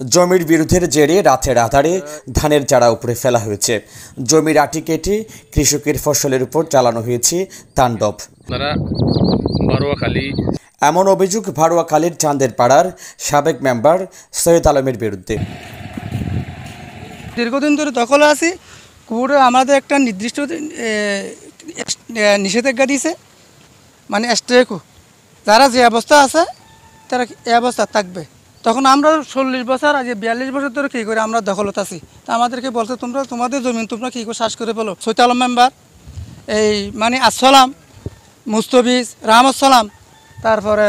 জমির বিরোধের জেরে রাতের আধারে ধানের চারা উপড়ে ফেলা হয়েছে। জমির আটি কেটে কৃষকের ফসলের উপর চালানো হয়েছে তাণ্ডব। এমন অভিযোগ ভাড়ুয়াখালীর চাঁদের পাড়ার সাবেক মেম্বার সৈয়দ আলমের বিরুদ্ধে। দীর্ঘদিন ধরে দখলে আছি। কোর্টে আমাদের একটা নির্দিষ্ট নিষেধাজ্ঞা দিয়েছে, মানে স্ট্রাইকও, যারা যে অবস্থা আছে তারা এই অবস্থা থাকবে। তখন আমরা 40 বছর আগে 42 বছর ধরে কী করে আমরা দখলত আছি, তা আমাদেরকে বলছে তোমরা তোমাদের জমিন তোমরা কী করে শ্বাস করে ফেলো। সৈয়দ আলম মেম্বার, এই মানে আসসালাম, মুস্তফিজ, রাহমতসালাম, তারপরে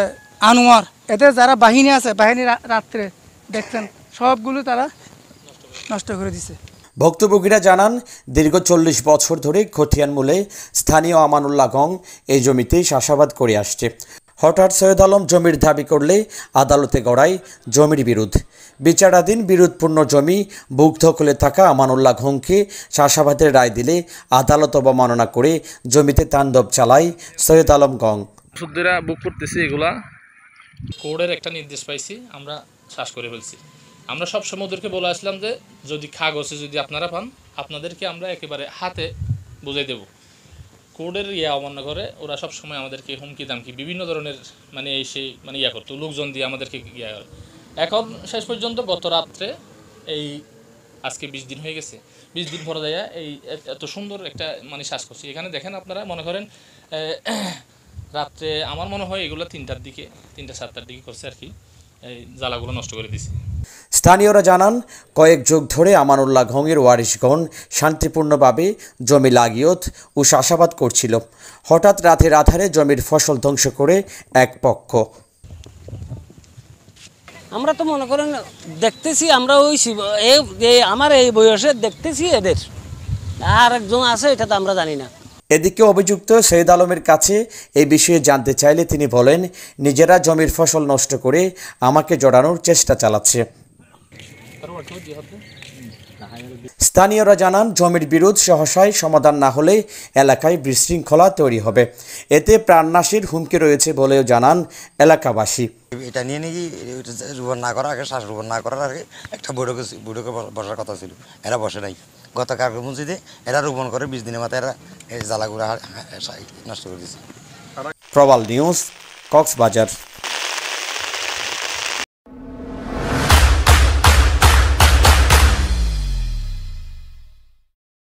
আনোয়ার, এদের যারা বাহিনী আছে, বাহিনী রাত্রে দেখছেন সবগুলো তারা নষ্ট করে দিছে। ভুক্তভোগীরা জানান, দীর্ঘ 40 বছর ধরে খতিয়ান মূলে স্থানীয় আমানুল্লাহ গং এই জমিতে চাষাবাদ করে আসছে। হঠাৎ সৈয়দ আলম জমির দাবি করলে আদালতে গড়ায় জমির বিরোধ। বিচারাধীন বিরোধপূর্ণ জমি বুক দখলে থাকা আমানুল্লাহ গংকে চাষাবাদের রায় দিলে আদালত অবমাননা করে জমিতে তাণ্ডব চালায় সৈয়দ আলম গং। সুদরা বুক করতেছি, এগুলা কোর্টের একটা নির্দেশ পাইছি, আমরা শ্বাস করে ফেলছি। আমরা সব সময় ওদেরকে বলে আসলাম যে যদি কাগজে যদি আপনারা পান, আপনাদেরকে আমরা একেবারে হাতে বুঝাই দেব। কোর্টের অমান্য করে ওরা সব সময় আমাদেরকে হুমকি দামকি বিভিন্ন ধরনের মানে এই সেই মানে করতো, লোকজন দিয়ে আমাদেরকে করে। এখন শেষ পর্যন্ত গত রাত্রে এই আজকে 20 দিন হয়ে গেছে, 20 দিন পরে দেয়া এই এত সুন্দর একটা মানে শ্বাস করছি। এখানে দেখেন আপনারা, মনে করেন রাত্রে আমার মনে হয় এগুলো 3টার দিকে 3টা-4টার দিকে করছে আর কি, এই জ্বালাগুলো নষ্ট করে দিছে। স্থানীয়রা জানান, কয়েক যুগ ধরে আমানুল্লাহ গংয়ের ওয়ারিশগণ শান্তিপূর্ণভাবে জমি লাগিয়ত ও চাষাবাদ করছিল। হঠাৎ রাতের আধারে জমির ফসল ধ্বংস করে এক পক্ষ। আমরা তো মনে করেন দেখতেছি, আমরা ওই আমার এই বয়সে দেখতেছি, এদের আর একজন আছে এটা তো আমরা জানি না। এদিকে অভিযুক্ত সৈয়দ আলমের কাছে এই বিষয়ে জানতে চাইলে তিনি বলেন, নিজেরা জমির ফসল নষ্ট করে আমাকে জড়ানোর চেষ্টা চালাচ্ছে। স্থানীয়রা জানান, জমির বিরোধ সহসায় সমাধান না হলে এলাকায় বিশৃঙ্খলা তৈরি হবে। এতে প্রাণনাশের হুমকি রয়েছে বলেও জানান এলাকাবাসী। এটা নিয়ে নাকি রোপণ না করার আগে, শ্বাস রোপণ না করার আগে একটা বৈঠকে বসার কথা ছিল, এরা বসে নাই। গত কার্যসূচিতে এরা রোপণ করে 20 দিনের মাথায় এরা এই জ্বালাগুড়া নষ্ট করে দিয়েছে। প্রবাল নিউজ, কক্সবাজার।